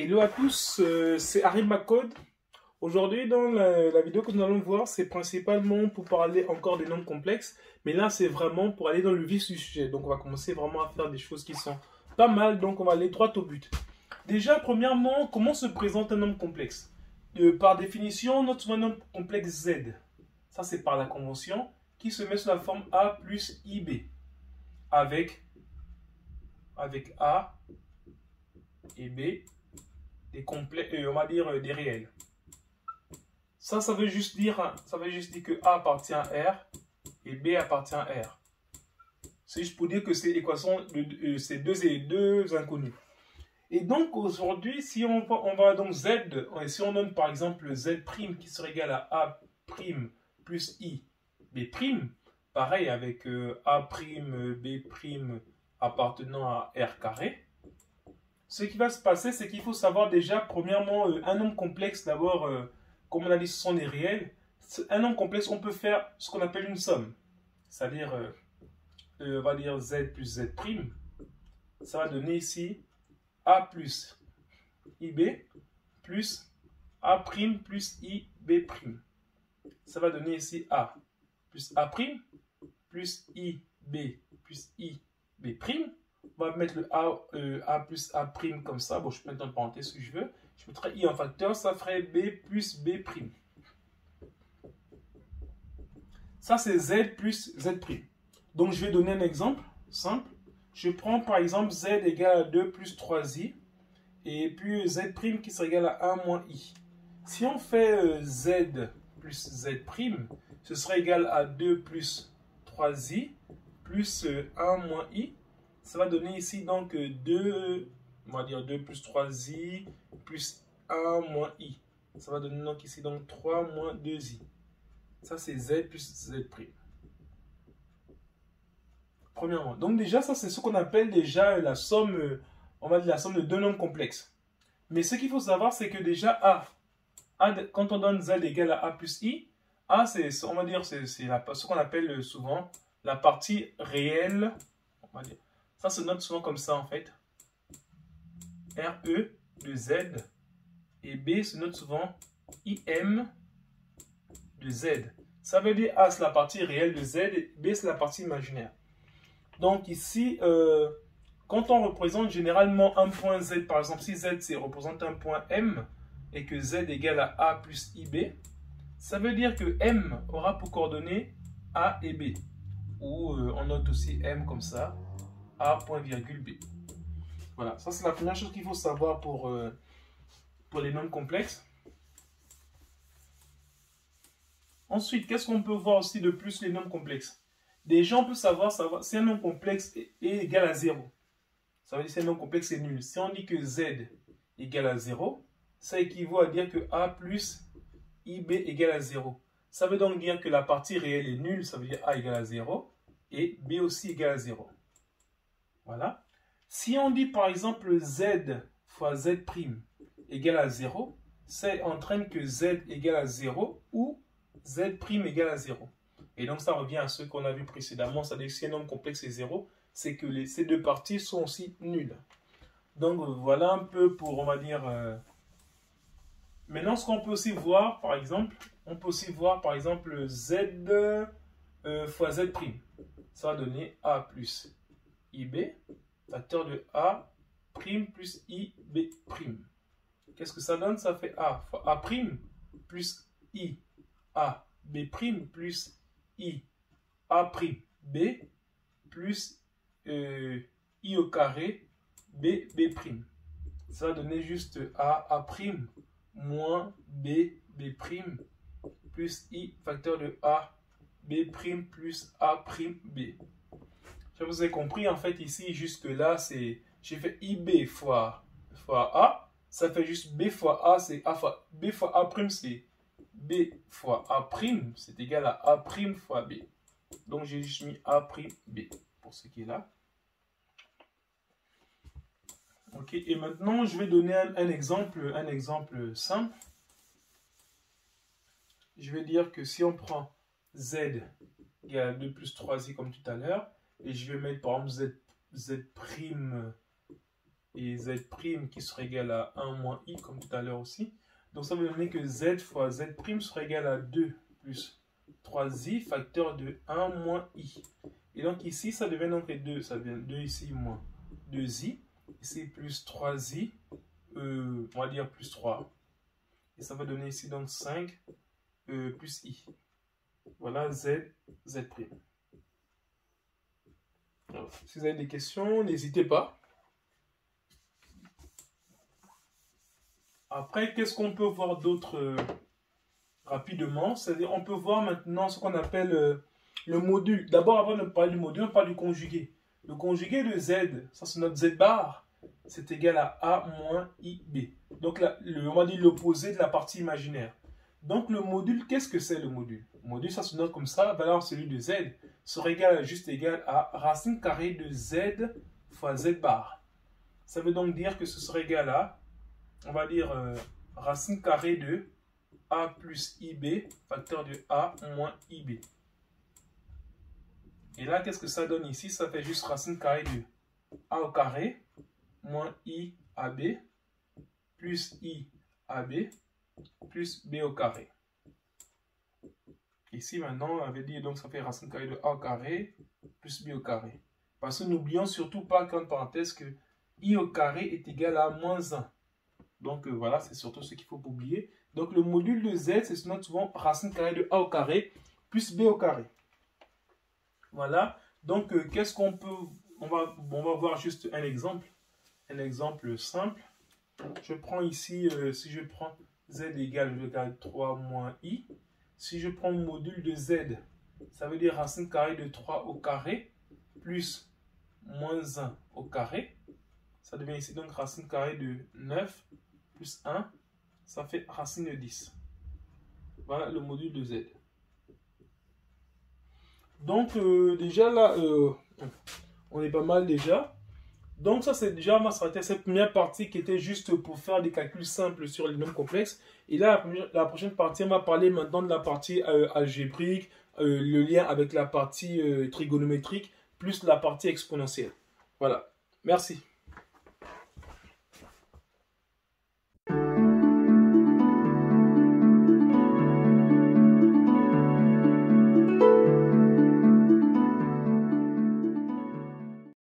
Hello à tous, c'est Arimakode. Aujourd'hui, dans la vidéo que nous allons voir, c'est principalement pour parler encore des nombres complexes. Mais là, c'est vraiment pour aller dans le vif du sujet. Donc, on va commencer vraiment à faire des choses qui sont pas mal. Donc, on va aller droit au but. Déjà, premièrement, comment se présente un nombre complexe? Par définition, notre nombre complexe Z. Ça, c'est par la convention qui se met sous la forme A plus IB. Avec A et B, on va dire des réels. Ça veut juste dire que A appartient à R et B appartient à R. C'est juste pour dire que c'est l'équation de ces deux inconnus. Et donc aujourd'hui, si on va donc Z, si on donne par exemple Z' qui serait égal à A' plus I B', pareil avec A', B' appartenant à R carré. Ce qui va se passer, c'est qu'il faut savoir déjà, premièrement, un nombre complexe, d'abord, comme on a dit, ce sont des réels. Un nombre complexe, on peut faire ce qu'on appelle une somme. C'est-à-dire, on va dire Z plus Z'. Ça va donner ici A plus IB plus A' plus IB'. Ça va donner ici A plus A' plus IB plus IB'. On va mettre le A plus A' comme ça. Bon, je peux mettre en parenthèse si je veux. Je mettrai I en facteur, ça ferait B plus B'. Ça, c'est Z plus Z'. Donc, je vais donner un exemple simple. Je prends par exemple Z égale à 2 plus 3i. Et puis Z' qui serait égal à 1 moins i. Si on fait Z plus Z', ce serait égal à 2 plus 3i plus 1 moins i. Ça va donner ici donc 2, on va dire 2 plus 3i plus 1 moins i. Ça va donner donc ici donc 3 moins 2i. Ça c'est Z plus Z'. Premièrement. Donc déjà ça c'est ce qu'on appelle déjà la somme, on va dire la somme de deux nombres complexes. Mais ce qu'il faut savoir c'est que déjà A, quand on donne Z égale à A plus I, A c'est, on va dire, c'est ce qu'on appelle souvent la partie réelle, on va dire. Ça se note souvent comme ça en fait. RE de Z et B se note souvent IM de Z. Ça veut dire A c'est la partie réelle de Z et B c'est la partie imaginaire. Donc ici, quand on représente généralement un point Z, par exemple si Z représente un point M et que Z égale à A plus IB, ça veut dire que M aura pour coordonnées A et B. Ou on note aussi M comme ça. A point virgule B. Voilà, ça c'est la première chose qu'il faut savoir pour les nombres complexes. Ensuite, qu'est-ce qu'on peut voir aussi de plus les nombres complexes? Déjà, on peut savoir si un nombre complexe est égal à 0. Ça veut dire si un nombre complexe est nul. Si on dit que Z égale à 0, ça équivaut à dire que A plus IB égale à 0. Ça veut donc dire que la partie réelle est nulle, ça veut dire A égale à 0, et B aussi égale à 0. Voilà. Si on dit par exemple Z fois Z' égale à 0, ça entraîne que Z égale à 0 ou Z' égale à 0. Et donc ça revient à ce qu'on a vu précédemment, c'est-à-dire que si un nombre complexe est 0, c'est que ces deux parties sont aussi nulles. Donc voilà un peu pour, on va dire... Maintenant, ce qu'on peut aussi voir, par exemple, Z fois Z'. Ça va donner A plus IB, facteur de A' plus IB'. Qu'est-ce que ça donne? Ça fait A fois A' plus I A B' plus I A' B plus I au carré B B'. Ça va donner juste A' moins B B' plus I facteur de A B' plus A' B. Je vous ai compris, en fait, ici, jusque là, j'ai fait IB fois A, ça fait juste B fois A, c'est A fois B fois A', c'est B fois A', c'est égal à A' fois B. Donc, j'ai juste mis A' B pour ce qui est là. Ok, et maintenant, je vais donner un exemple simple. Je vais dire que si on prend Z égale à 2 plus 3i comme tout à l'heure, et je vais mettre par exemple Z' et z' qui serait égal à 1 moins i, comme tout à l'heure aussi. Donc ça veut donner que z fois z' serait égal à 2 plus 3i facteur de 1 moins i. Et donc ici, ça devient donc 2, ça devient 2 ici moins 2i, ici plus 3i, on va dire plus 3. Et ça va donner ici donc 5 plus i. Voilà z'. Alors, si vous avez des questions, n'hésitez pas. Après, qu'est-ce qu'on peut voir d'autre rapidement? C'est-à-dire, on peut voir maintenant ce qu'on appelle le module. D'abord, avant de parler du module, on parle du conjugué. Le conjugué de z, ça c'est notre z bar, c'est égal à a moins ib. Donc, là, on va dire l'opposé de la partie imaginaire. Donc, le module, qu'est-ce que c'est le module? Le module, ça se note comme ça, valeur celui de z serait juste égal à racine carrée de z fois z bar. Ça veut donc dire que ce serait égal à, on va dire, racine carrée de a plus ib, facteur de a moins ib. Et là, qu'est-ce que ça donne ici? Ça fait juste racine carrée de a au carré moins i ab plus i ab plus b au carré. Ici, maintenant, on avait dit, donc ça fait racine carrée de a au carré plus b au carré. Parce que n'oublions surtout pas, qu'en parenthèse, que i au carré est égal à moins 1. Donc voilà, c'est surtout ce qu'il faut oublier. Donc le module de z, c'est souvent racine carrée de a au carré plus b au carré. Voilà. Donc qu'est-ce qu'on peut... On va voir juste un exemple. Un exemple simple. Je prends ici, si je prends z égale, je garde 3 moins i. Si je prends le module de z, ça veut dire racine carrée de 3 au carré plus moins 1 au carré. Ça devient ici donc racine carrée de 9 plus 1. Ça fait racine de 10. Voilà le module de z. Donc déjà là, on est pas mal déjà. Donc ça c'est déjà cette première partie qui était juste pour faire des calculs simples sur les nombres complexes. Et là la prochaine partie, on va parler maintenant de la partie algébrique, le lien avec la partie trigonométrique, plus la partie exponentielle. Voilà, merci.